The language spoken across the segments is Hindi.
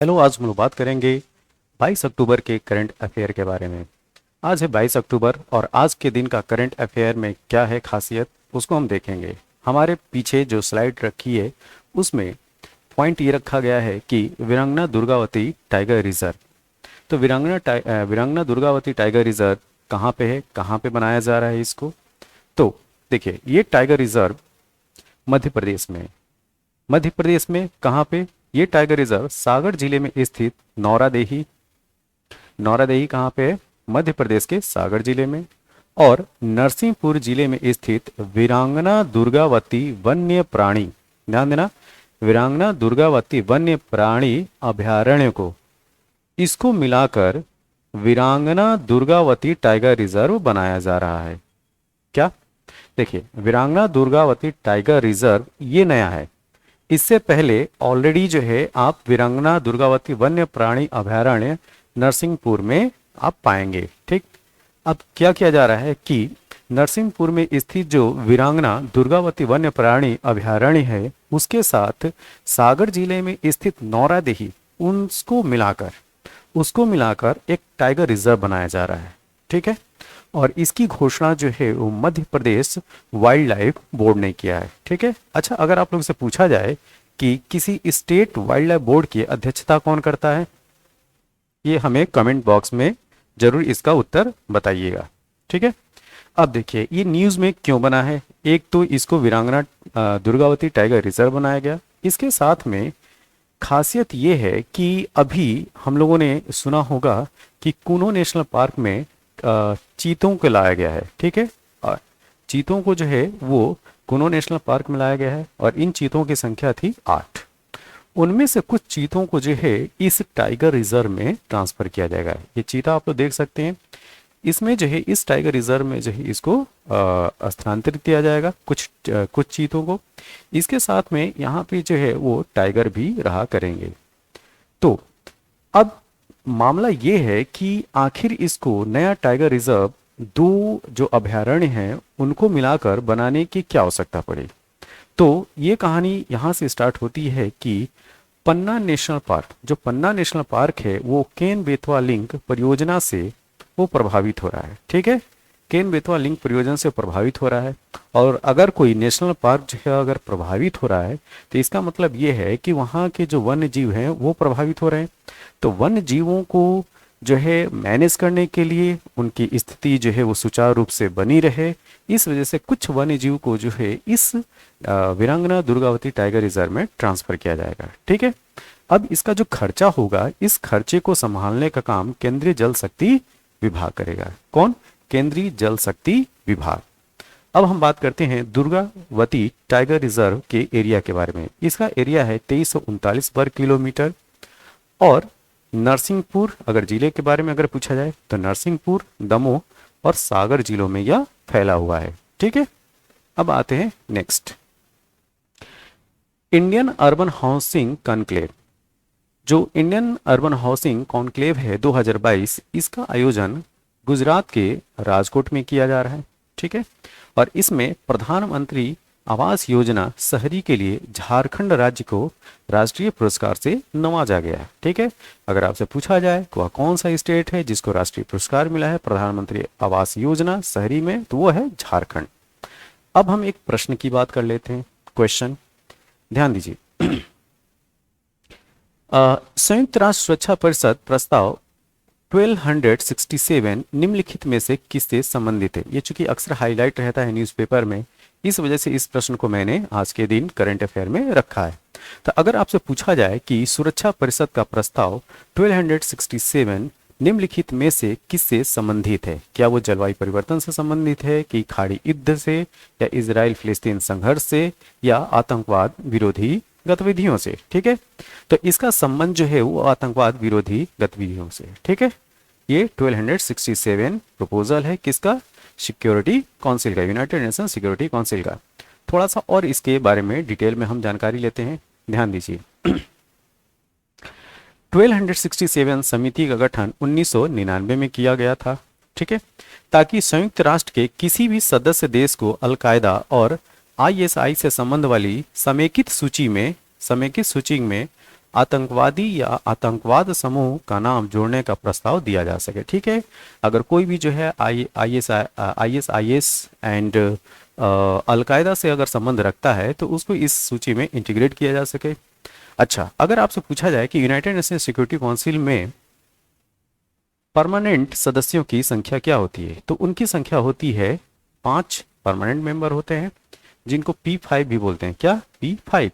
हेलो, आज हम लोग बात करेंगे 22 अक्टूबर के करंट अफेयर के बारे में। आज है 22 अक्टूबर और आज के दिन का करंट अफेयर में क्या है खासियत, उसको हम देखेंगे। हमारे पीछे जो स्लाइड रखी है उसमें पॉइंट ये रखा गया है कि वीरांगना दुर्गावती टाइगर रिजर्व। तो वीरांगना दुर्गावती टाइगर रिजर्व कहाँ पे है, कहाँ पे बनाया जा रहा है इसको। तो देखिए, ये टाइगर रिजर्व मध्य प्रदेश में है। मध्य प्रदेश में कहाँ पे? ये टाइगर रिजर्व सागर जिले में स्थित नौरादेही। नौरादेही कहाँ पे है? मध्य प्रदेश के सागर जिले में। और नरसिंहपुर जिले में स्थित वीरांगना दुर्गावती वन्य प्राणी, ध्यान देना, वीरांगना दुर्गावती वन्य प्राणी अभयारण्य को, इसको मिलाकर वीरांगना दुर्गावती टाइगर रिजर्व बनाया जा रहा है। क्या? देखिए, वीरांगना दुर्गावती टाइगर रिजर्व ये नया है। इससे पहले ऑलरेडी जो है आप वीरांगना दुर्गावती वन्य प्राणी अभयारण्य नरसिंहपुर में आप पाएंगे। ठीक, अब क्या किया जा रहा है कि नरसिंहपुर में स्थित जो वीरांगना दुर्गावती वन्य प्राणी अभयारण्य है उसके साथ सागर जिले में स्थित नौरादेही, उसको मिलाकर एक टाइगर रिजर्व बनाया जा रहा है। ठीक है, और इसकी घोषणा जो है वो Madhya Pradesh wild life board ने किया है। ठीक है, अच्छा, अगर आप लोग से पूछा जाए कि किसी स्टेट वाइल्ड लाइफ बोर्ड की अध्यक्षता कौन करता है, ये हमें कमेंट बॉक्स में जरूर इसका उत्तर बताइएगा। ठीक है, अब देखिए ये न्यूज़ में क्यों बना है। एक तो इसको वीरांगना दुर्गावती टाइगर रिजर्व बनाया गया, इसके साथ में खासियत ये है कि अभी हम लोगों ने सुना होगा कि कूनो नेशनल पार्क में चीतों को लाया गया है। ठीक है, और चीतों को जो है वो कूनो नेशनल पार्क में लाया गया है और इन चीतों की संख्या थी 8। उनमें से कुछ चीतों को जो है इस टाइगर रिजर्व में ट्रांसफर किया जाएगा। ये चीता आप लोग देख सकते हैं, इसमें जो है इस टाइगर रिजर्व में जो है इसको स्थानांतरित किया जाएगा कुछ चीतों को। इसके साथ में यहाँ पे जो है वो टाइगर भी रहा करेंगे। तो अब मामला ये है कि आखिर इसको नया टाइगर रिजर्व दो जो अभयारण्य हैं उनको मिलाकर बनाने की क्या आवश्यकता पड़ी। तो ये कहानी यहाँ से स्टार्ट होती है कि पन्ना नेशनल पार्क, जो पन्ना नेशनल पार्क है वो केन बेतवा लिंक परियोजना से वो प्रभावित हो रहा है। ठीक है, केन बेतवा लिंक परियोजना से प्रभावित हो रहा है। और अगर कोई नेशनल पार्क जो है अगर प्रभावित हो रहा है तो इसका मतलब ये है कि वहाँ के जो वन्य जीव हैं वो प्रभावित हो रहे हैं। तो वन्य जीवों को जो है मैनेज करने के लिए उनकी स्थिति जो है वो सुचारू रूप से बनी रहे, इस वजह से कुछ वन्य जीव को जो है इस वीरांगना दुर्गावती टाइगर रिजर्व में ट्रांसफर किया जाएगा। ठीक है, अब इसका जो खर्चा होगा, इस खर्चे को संभालने का काम केंद्रीय जल शक्ति विभाग करेगा। कौन? केंद्रीय जल शक्ति विभाग। अब हम बात करते हैं दुर्गावती टाइगर रिजर्व के एरिया के बारे में। इसका एरिया है 2339 वर्ग किलोमीटर। और नरसिंहपुर अगर जिले के बारे में अगर पूछा जाए तो नरसिंहपुर, दमोह और सागर जिलों में यह फैला हुआ है। ठीक है, अब आते हैं next, Indian urban housing conclave. जो इंडियन अर्बन हाउसिंग कॉन्क्लेव है 2022, इसका आयोजन गुजरात के राजकोट में किया जा रहा है। ठीक है, और इसमें प्रधानमंत्री आवास योजना शहरी के लिए झारखंड राज्य को राष्ट्रीय पुरस्कार से नवाजा गया है। ठीक है, अगर आपसे पूछा जाए कि वह कौन सा स्टेट है जिसको राष्ट्रीय पुरस्कार मिला है प्रधानमंत्री आवास योजना शहरी में, तो वो है झारखंड। अब हम एक प्रश्न की बात कर लेते हैं, क्वेश्चन, ध्यान दीजिए। संयुक्त राष्ट्र सुरक्षा परिषद प्रस्ताव 1267 निम्नलिखित में से किससे संबंधित है। ये चूंकि अक्सर हाईलाइट रहता है न्यूज़पेपर में, इस वजह से इस प्रश्न को मैंने आज के दिन करंट अफेयर में रखा है। तो अगर आपसे पूछा जाए कि सुरक्षा परिषद का प्रस्ताव 1267 निम्नलिखित में से किससे संबंधित है, क्या वो जलवायु परिवर्तन से संबंधित है, कि खाड़ी युद्ध से, या इजराइल फिलिस्तीन संघर्ष से, या आतंकवाद विरोधी गतिविधियों से। ठीक है, तो इसका संबंध जो है वो आतंकवाद विरोधी गतिविधियों से। ठीक है, ये 1267 प्रपोजल है किसका? सिक्योरिटी काउंसिल का, यूनाइटेड नेशन सिक्योरिटी काउंसिल का। थोड़ा सा और इसके बारे में डिटेल में हम जानकारी लेते हैं, ध्यान दीजिए। 1267 समिति का गठन 1999 में किया गया था। ठीक है, ताकि संयुक्त राष्ट्र के किसी भी सदस्य देश को अलकायदा और आईएसआई से संबंध वाली समेकित सूची में आतंकवादी या आतंकवाद समूह का नाम जोड़ने का प्रस्ताव दिया जा सके। ठीक है, अगर कोई भी जो है ISIS एंड अलकायदा से अगर संबंध रखता है तो उसको इस सूची में इंटीग्रेट किया जा सके। अच्छा, अगर आपसे पूछा जाए कि यूनाइटेड नेशन सिक्योरिटी काउंसिल में परमानेंट सदस्यों की संख्या क्या होती है, तो उनकी संख्या होती है 5 परमानेंट मेंबर होते हैं जिनको P5 भी बोलते हैं। क्या? P5।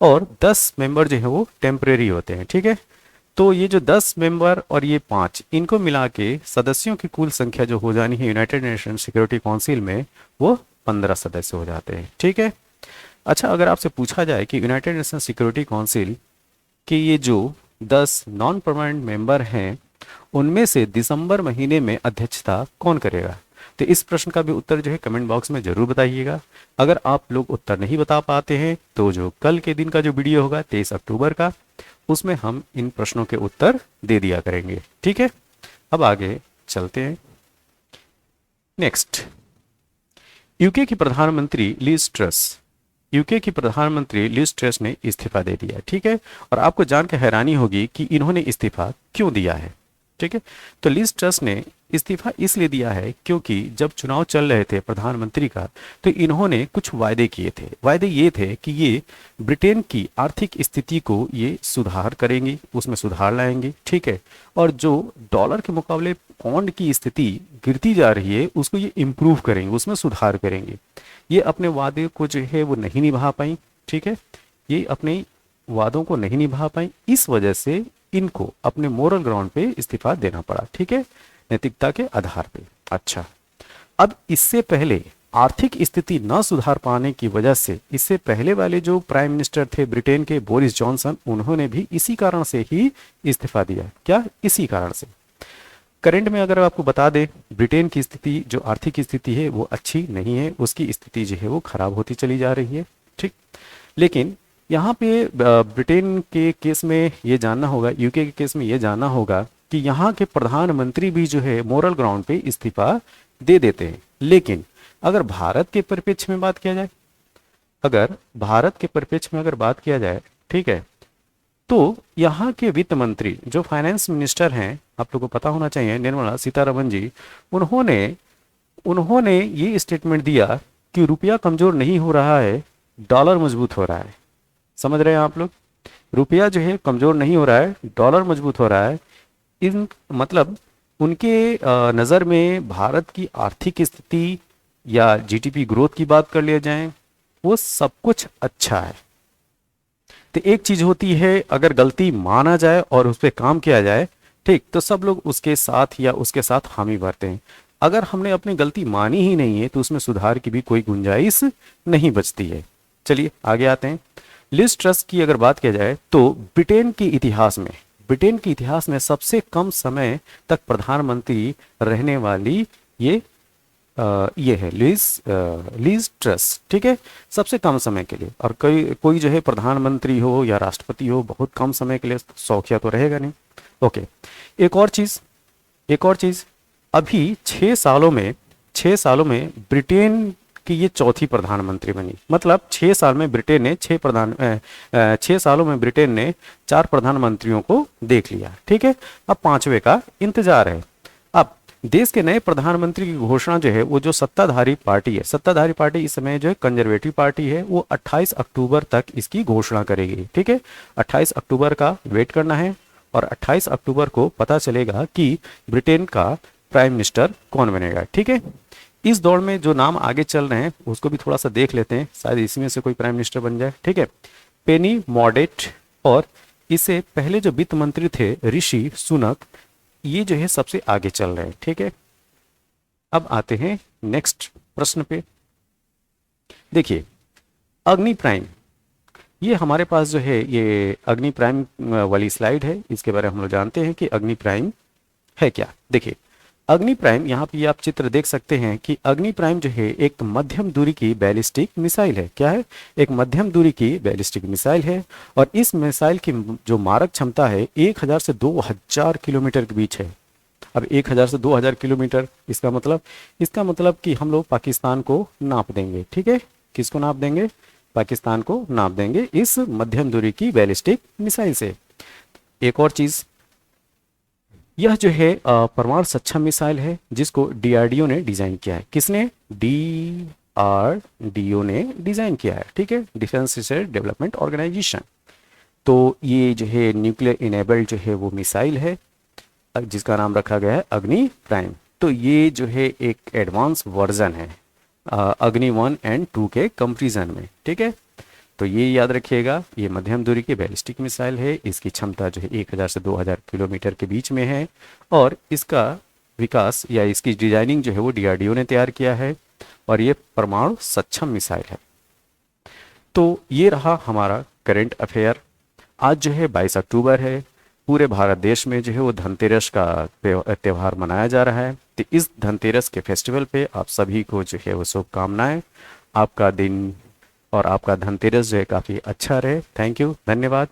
और 10 मेंबर जो है वो टेम्परेरी होते हैं। ठीक है, तो ये जो 10 मेंबर और ये 5, इनको मिला के सदस्यों की कुल संख्या जो हो जानी है यूनाइटेड नेशन सिक्योरिटी काउंसिल में, वो 15 सदस्य हो जाते हैं। ठीक है। अच्छा, अगर आपसे पूछा जाए कि यूनाइटेड नेशन सिक्योरिटी काउंसिल के ये जो 10 नॉन परमानेंट मेंबर हैं, उनमें से दिसंबर महीने में अध्यक्षता कौन करेगा, तो इस प्रश्न का भी उत्तर जो है कमेंट बॉक्स में जरूर बताइएगा। अगर आप लोग उत्तर नहीं बता पाते हैं तो जो कल के दिन का जो वीडियो होगा 23 अक्टूबर का, उसमें हम इन प्रश्नों के उत्तर दे दिया करेंगे। ठीक है, अब आगे चलते हैं। नेक्स्ट, यूके की प्रधानमंत्री लिज ट्रस, यूके की प्रधानमंत्री लिज ट्रस ने इस्तीफा दे दिया। ठीक है, और आपको जानकर हैरानी होगी कि इन्होंने इस्तीफा क्यों दिया है। ठीक है, तो लिज ट्रस ने इस्तीफा इसलिए दिया है क्योंकि जब चुनाव चल रहे थे प्रधानमंत्री का, तो इन्होंने कुछ वायदे किए थे। वायदे ये थे कि ये ब्रिटेन की आर्थिक स्थिति को ये सुधार करेंगी, उसमें सुधार लाएंगी। ठीक है, और जो डॉलर के मुकाबले पौंड की स्थिति गिरती जा रही है उसको ये इम्प्रूव करेंगे, उसमें सुधार करेंगे। ये अपने वादे को जो है वो नहीं निभा पाई। ठीक है, ये अपने वादों को नहीं निभा पाई, इस वजह से इनको अपने मोरल ग्राउंड पे इस्तीफा देना पड़ा। ठीक है, नैतिकता के आधार पे। अच्छा, अब इससे पहले आर्थिक स्थिति न सुधार पाने की वजह से इससे पहले वाले जो प्राइम मिनिस्टर थे ब्रिटेन के, बोरिस जॉनसन, उन्होंने भी इसी कारण से ही इस्तीफा दिया। क्या? इसी कारण से। करंट में अगर आपको बता दें, ब्रिटेन की स्थिति, जो आर्थिक स्थिति है वो अच्छी नहीं है, उसकी स्थिति जो है वो खराब होती चली जा रही है। ठीक, लेकिन यहाँ पे ब्रिटेन के केस में ये जानना होगा, यूके के केस में ये जानना होगा कि यहाँ के प्रधानमंत्री भी जो है मोरल ग्राउंड पे इस्तीफा दे देते हैं। लेकिन अगर भारत के परिप्रेक्ष्य में बात किया जाए, अगर भारत के परिप्रेक्ष्य में अगर बात किया जाए, ठीक है, तो यहाँ के वित्त मंत्री जो फाइनेंस मिनिस्टर हैं, आप लोगों को पता होना चाहिए, निर्मला सीतारमण जी, उन्होंने ये स्टेटमेंट दिया कि रुपया कमजोर नहीं हो रहा है, डॉलर मजबूत हो रहा है। समझ रहे हैं आप लोग? रुपया जो है कमजोर नहीं हो रहा है, डॉलर मजबूत हो रहा है। इन मतलब उनके नज़र में भारत की आर्थिक स्थिति या जीडीपी ग्रोथ की बात कर लिया जाए, वो सब कुछ अच्छा है। तो एक चीज होती है, अगर गलती माना जाए और उस पर काम किया जाए, ठीक, तो सब लोग उसके साथ या उसके साथ हामी भरते हैं। अगर हमने अपनी गलती मानी ही नहीं है तो उसमें सुधार की भी कोई गुंजाइश नहीं बचती है। चलिए आगे आते हैं। लिज ट्रस की अगर बात किया जाए तो ब्रिटेन के इतिहास में सबसे कम समय तक प्रधानमंत्री रहने वाली ये है लिज ट्रस। ठीक है, सबसे कम समय के लिए। और कोई जो है प्रधानमंत्री हो या राष्ट्रपति हो, बहुत कम समय के लिए सौखिया तो रहेगा नहीं। ओके, एक और चीज, अभी 6 सालों में ब्रिटेन की ये चौथी प्रधानमंत्री बनी। मतलब 6 साल में ब्रिटेन ने 6 सालों में ब्रिटेन ने 4 प्रधानमंत्रियों को देख लिया। ठीक है, अब 5वें का इंतजार है। अब देश के नए प्रधानमंत्री की घोषणा जो है, वो जो सत्ताधारी पार्टी इस समय जो है कंजर्वेटिव पार्टी है, वो 28 अक्टूबर तक इसकी घोषणा करेगी। ठीक है, 28 अक्टूबर का वेट करना है और 28 अक्टूबर को पता चलेगा कि ब्रिटेन का प्राइम मिनिस्टर कौन बनेगा। ठीक है, इस दौड़ में जो नाम आगे चल रहे हैं उसको भी थोड़ा सा देख लेते हैं, शायद इसमें से कोई प्राइम मिनिस्टर बन जाए। ठीक है, पेनी मॉर्डेट और इससे पहले जो वित्त मंत्री थे ऋषि सुनक, ये जो है सबसे आगे चल रहे हैं। ठीक है, अब आते हैं नेक्स्ट प्रश्न पे। देखिए, अग्नि प्राइम, ये हमारे पास जो है ये अग्नि प्राइम वाली स्लाइड है, इसके बारे में हम लोग जानते हैं कि अग्नि प्राइम है क्या। देखिए, अग्नि प्राइम, यहाँ पे आप चित्र देख सकते हैं कि अग्नि प्राइम जो है एक मध्यम दूरी की बैलिस्टिक मिसाइल है। क्या है? एक मध्यम दूरी की बैलिस्टिक मिसाइल है। और इस मिसाइल की जो मारक क्षमता है 1000 से 2000 किलोमीटर के बीच है। अब 1000 से 2000 किलोमीटर, इसका मतलब कि हम लोग पाकिस्तान को नाप देंगे। ठीक है, किसको नाप देंगे? पाकिस्तान को नाप देंगे इस मध्यम दूरी की बैलिस्टिक मिसाइल से। एक और चीज़, यह जो है परमाणु सक्षम मिसाइल है जिसको डीआरडीओ ने डिज़ाइन किया है। किसने? डीआरडीओ ने डिज़ाइन किया है, ठीक है, डिफेंस रिसर्च डेवलपमेंट ऑर्गेनाइजेशन। तो ये जो है न्यूक्लियर इनेबल्ड जो है वो मिसाइल है जिसका नाम रखा गया है अग्नि प्राइम। तो ये जो है एक एडवांस वर्जन है अग्नि 1 और 2 के कंपैरिजन में, ठीक है। तो ये याद रखिएगा, ये मध्यम दूरी की बैलिस्टिक मिसाइल है। इसकी क्षमता जो है 1000 से 2000 किलोमीटर के बीच में है और इसका विकास या इसकी डिजाइनिंग जो है वो डीआरडीओ ने तैयार किया है और ये परमाणु सक्षम मिसाइल है। तो ये रहा हमारा करंट अफेयर। आज जो है 22 अक्टूबर है, पूरे भारत देश में जो है वो धनतेरस का त्यौहार मनाया जा रहा है। तो इस धनतेरस के फेस्टिवल पे आप सभी को जो है वो शुभकामनाएं। आपका दिन और आपका धनतेरस जो है काफ़ी अच्छा रहे। थैंक यू, धन्यवाद।